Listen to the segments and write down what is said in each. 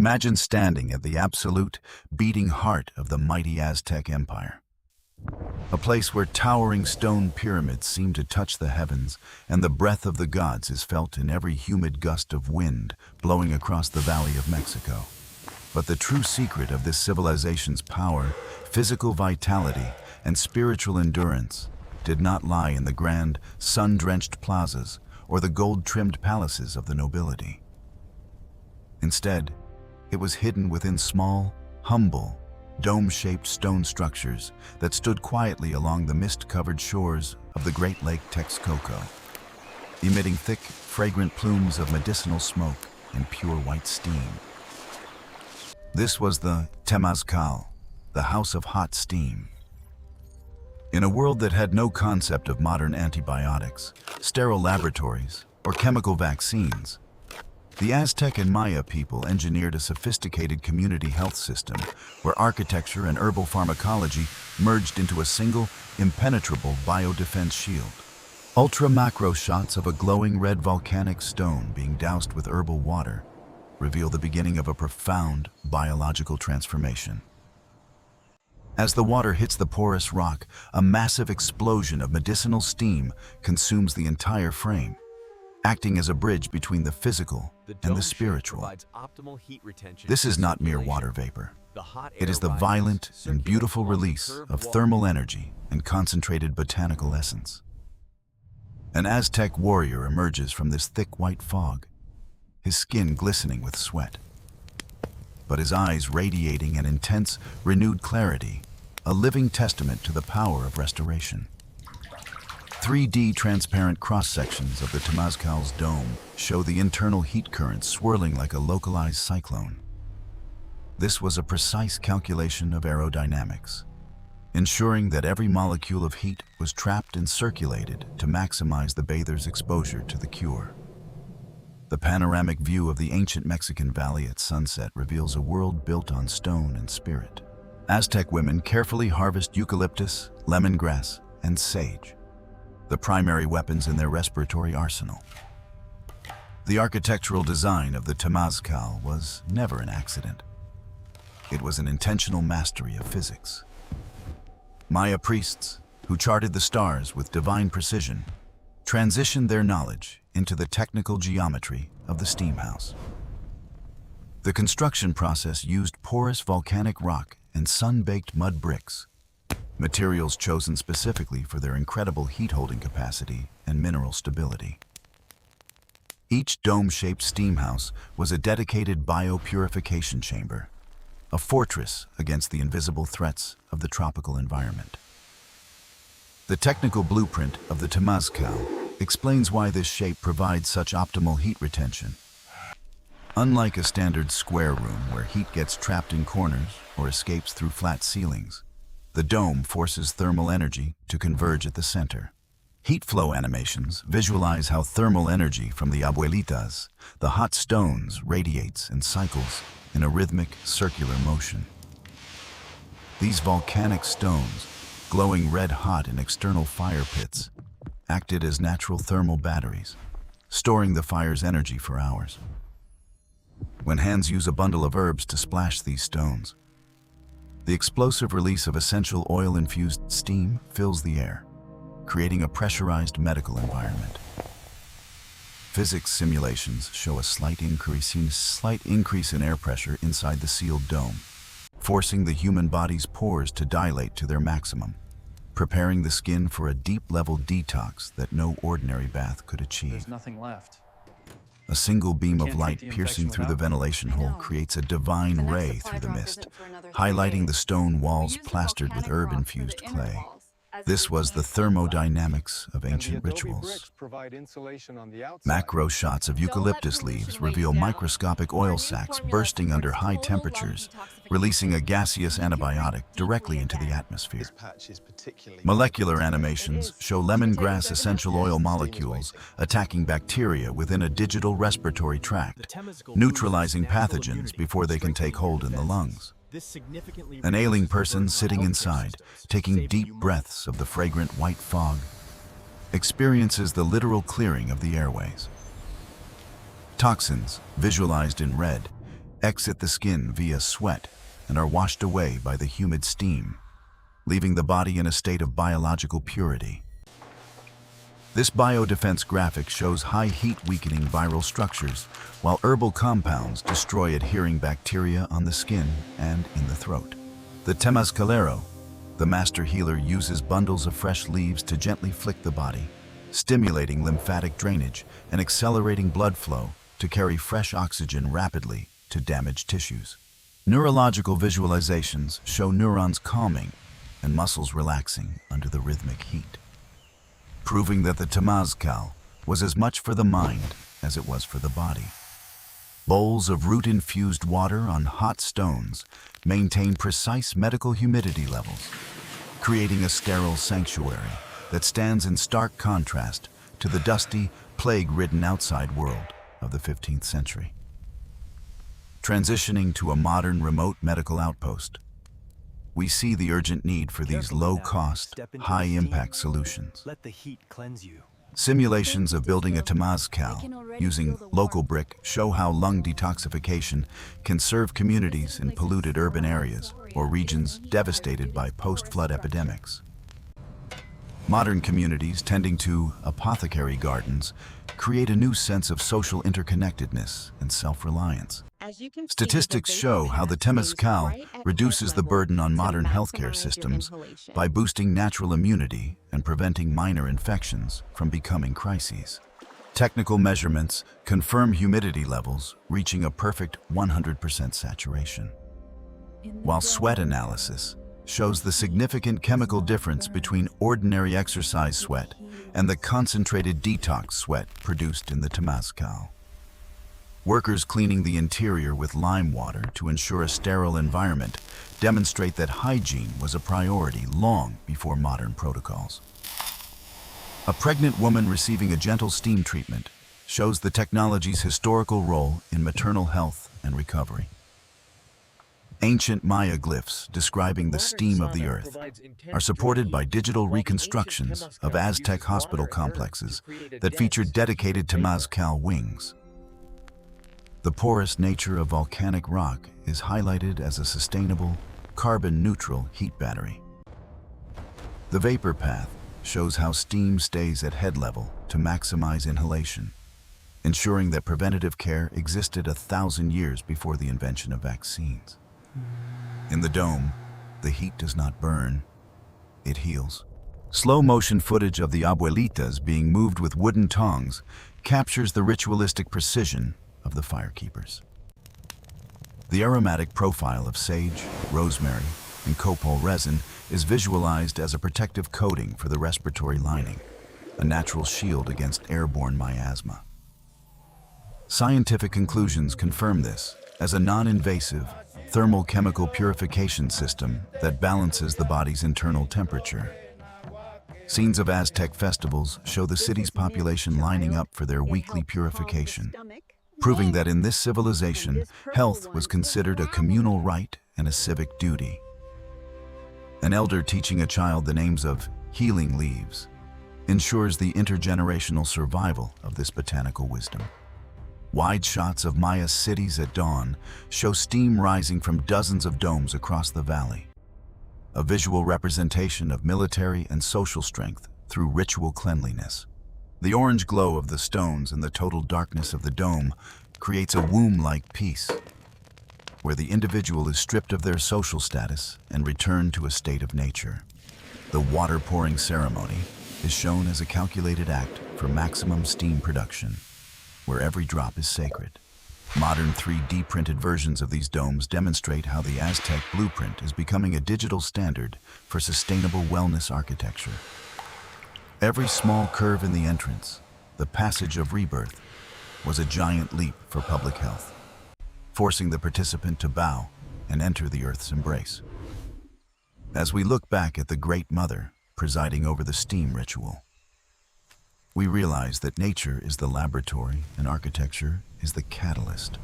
Imagine standing at the absolute, beating heart of the mighty Aztec Empire. A place where towering stone pyramids seem to touch the heavens, and the breath of the gods is felt in every humid gust of wind blowing across the Valley of Mexico. But the true secret of this civilization's power, physical vitality, and spiritual endurance did not lie in the grand, sun-drenched plazas or the gold-trimmed palaces of the nobility. Instead, it was hidden within small, humble, dome-shaped stone structures that stood quietly along the mist-covered shores of the Great Lake Texcoco, emitting thick, fragrant plumes of medicinal smoke and pure white steam. This was the Temazcal, the House of Hot Steam. In a world that had no concept of modern antibiotics, sterile laboratories, or chemical vaccines, the Aztec and Maya people engineered a sophisticated community health system where architecture and herbal pharmacology merged into a single, impenetrable biodefense shield. Ultra-macro shots of a glowing red volcanic stone being doused with herbal water reveal the beginning of a profound biological transformation. As the water hits the porous rock, a massive explosion of medicinal steam consumes the entire frame, acting as a bridge between the physical and the spiritual. This is not mere water vapor. It is the violent and beautiful release of thermal energy and concentrated botanical essence. An Aztec warrior emerges from this thick white fog, his skin glistening with sweat, but his eyes radiating an intense, renewed clarity, a living testament to the power of restoration. 3D transparent cross-sections of the Temazcal's dome show the internal heat currents swirling like a localized cyclone. This was a precise calculation of aerodynamics, ensuring that every molecule of heat was trapped and circulated to maximize the bather's exposure to the cure. The panoramic view of the ancient Mexican valley at sunset reveals a world built on stone and spirit. Aztec women carefully harvest eucalyptus, lemongrass, and sage, the primary weapons in their respiratory arsenal. The architectural design of the Temazcal was never an accident. It was an intentional mastery of physics. Maya priests, who charted the stars with divine precision, transitioned their knowledge into the technical geometry of the steam house. The construction process used porous volcanic rock and sun-baked mud bricks, materials chosen specifically for their incredible heat-holding capacity and mineral stability. Each dome-shaped steam house was a dedicated biopurification chamber, a fortress against the invisible threats of the tropical environment. The technical blueprint of the Temazcal explains why this shape provides such optimal heat retention. Unlike a standard square room where heat gets trapped in corners or escapes through flat ceilings, the dome forces thermal energy to converge at the center. Heat flow animations visualize how thermal energy from the abuelitas, the hot stones, radiates and cycles in a rhythmic, circular motion. These volcanic stones, glowing red-hot in external fire pits, acted as natural thermal batteries, storing the fire's energy for hours. When hands use a bundle of herbs to splash these stones, the explosive release of essential oil-infused steam fills the air, creating a pressurized medical environment. Physics simulations show a slight increase in air pressure inside the sealed dome, forcing the human body's pores to dilate to their maximum, preparing the skin for a deep-level detox that no ordinary bath could achieve. There's nothing left. A single beam of light piercing through the ventilation hole creates a divine ray through the mist, highlighting the stone walls plastered with herb-infused clay. This was the thermodynamics of ancient rituals. Macro shots of eucalyptus leaves reveal microscopic oil sacs bursting under high temperatures, releasing a gaseous antibiotic directly into the atmosphere. Molecular animations show lemongrass essential oil molecules attacking bacteria within a digital respiratory tract, neutralizing pathogens before they can take hold in the lungs. An ailing person sitting inside, taking deep breaths of the fragrant white fog, experiences the literal clearing of the airways. Toxins, visualized in red, exit the skin via sweat and are washed away by the humid steam, leaving the body in a state of biological purity. This biodefense graphic shows high heat-weakening viral structures, while herbal compounds destroy adhering bacteria on the skin and in the throat. The Temazcal, the master healer, uses bundles of fresh leaves to gently flick the body, stimulating lymphatic drainage and accelerating blood flow to carry fresh oxygen rapidly to damaged tissues. Neurological visualizations show neurons calming and muscles relaxing under the rhythmic heat, proving that the Temazcal was as much for the mind as it was for the body. Bowls of root-infused water on hot stones maintain precise medical humidity levels, creating a sterile sanctuary that stands in stark contrast to the dusty, plague-ridden outside world of the 15th century. Transitioning to a modern remote medical outpost, we see the urgent need for these low-cost, high-impact solutions. Let the heat cleanse you. Simulations of building a Temazcal using local brick show how lung detoxification can serve communities in polluted urban areas or regions devastated by post-flood epidemics. Modern communities tending to apothecary gardens create a new sense of social interconnectedness and self-reliance. Statistics show how the Temazcal reduces the burden on modern healthcare systems by boosting natural immunity and preventing minor infections from becoming crises. Technical measurements confirm humidity levels reaching a perfect 100% saturation, while sweat analysis shows the significant chemical difference between ordinary exercise sweat and the concentrated detox sweat produced in the Temazcal. Workers cleaning the interior with lime water to ensure a sterile environment demonstrate that hygiene was a priority long before modern protocols. A pregnant woman receiving a gentle steam treatment shows the technology's historical role in maternal health and recovery. Ancient Maya glyphs describing the steam of the earth are supported by digital reconstructions of Aztec hospital complexes that feature dedicated Temazcal wings. The porous nature of volcanic rock is highlighted as a sustainable, carbon-neutral heat battery. The vapor path shows how steam stays at head level to maximize inhalation, ensuring that preventative care existed 1,000 years before the invention of vaccines. In the dome, the heat does not burn, it heals. Slow-motion footage of the abuelitas being moved with wooden tongs captures the ritualistic precision of the firekeepers. The aromatic profile of sage, rosemary, and copal resin is visualized as a protective coating for the respiratory lining, a natural shield against airborne miasma. Scientific conclusions confirm this as a non-invasive, thermal chemical purification system that balances the body's internal temperature. Scenes of Aztec festivals show the city's population lining up for their weekly purification, proving that in this civilization, health was considered a communal right and a civic duty. An elder teaching a child the names of healing leaves ensures the intergenerational survival of this botanical wisdom. Wide shots of Maya cities at dawn show steam rising from dozens of domes across the valley, a visual representation of military and social strength through ritual cleanliness. The orange glow of the stones and the total darkness of the dome creates a womb-like peace, where the individual is stripped of their social status and returned to a state of nature. The water-pouring ceremony is shown as a calculated act for maximum steam production, where every drop is sacred. Modern 3D printed versions of these domes demonstrate how the Aztec blueprint is becoming a digital standard for sustainable wellness architecture. Every small curve in the entrance, the passage of rebirth, was a giant leap for public health, forcing the participant to bow and enter the Earth's embrace. As we look back at the Great Mother presiding over the steam ritual, we realize that nature is the laboratory and architecture is the catalyst.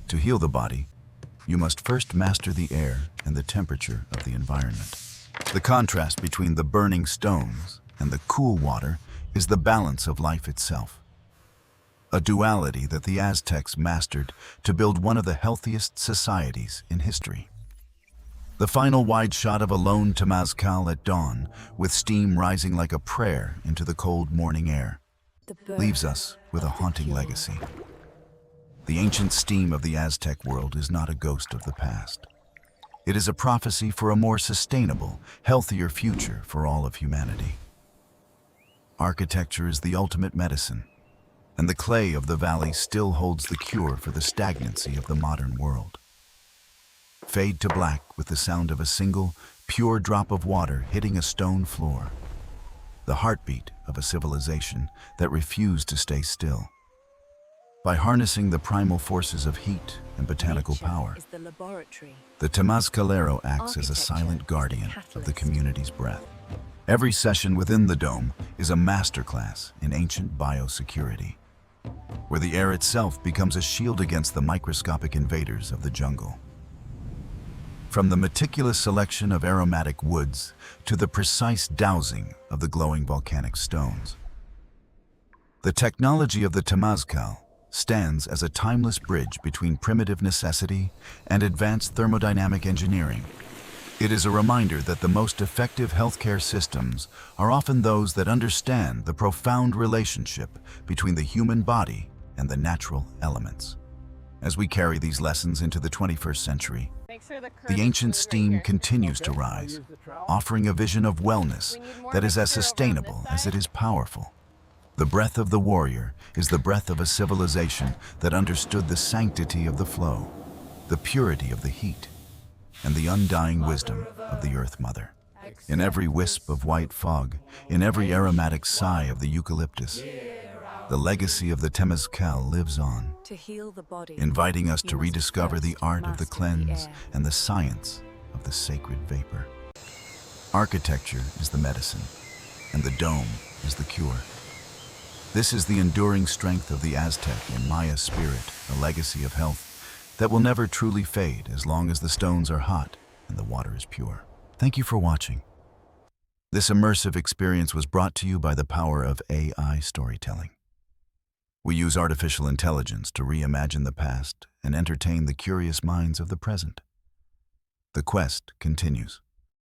To heal the body, you must first master the air and the temperature of the environment. The contrast between the burning stones and the cool water is the balance of life itself. a duality that the Aztecs mastered to build one of the healthiest societies in history. The final wide shot of a lone Temazcal at dawn, with steam rising like a prayer into the cold morning air, leaves us with a haunting legacy. The ancient steam of the Aztec world is not a ghost of the past. It is a prophecy for a more sustainable, healthier future for all of humanity. Architecture is the ultimate medicine, and the clay of the valley still holds the cure for the stagnancy of the modern world. Fade to black with the sound of a single, pure drop of water hitting a stone floor. The heartbeat of a civilization that refused to stay still. By harnessing the primal forces of heat and botanical power, the Temazcalero acts as a silent guardian of the community's breath. Every session within the dome is a masterclass in ancient biosecurity, where the air itself becomes a shield against the microscopic invaders of the jungle. From the meticulous selection of aromatic woods to the precise dowsing of the glowing volcanic stones, the technology of the Temazcal stands as a timeless bridge between primitive necessity and advanced thermodynamic engineering. It is a reminder that the most effective healthcare systems are often those that understand the profound relationship between the human body and the natural elements. As we carry these lessons into the 21st century, the ancient steam continues to rise, offering a vision of wellness that is as sustainable as it is powerful. The breath of the warrior is the breath of a civilization that understood the sanctity of the flow, the purity of the heat, and the undying wisdom of the Earth Mother. In every wisp of white fog, in every aromatic sigh of the eucalyptus, the legacy of the Temazcal lives on, inviting us to rediscover the art of the cleanse and the science of the sacred vapor. Architecture is the medicine, and the dome is the cure. This is the enduring strength of the Aztec and Maya spirit, a legacy of health that will never truly fade as long as the stones are hot and the water is pure. Thank you for watching. This immersive experience was brought to you by the power of AI storytelling. We use artificial intelligence to reimagine the past and entertain the curious minds of the present. The quest continues.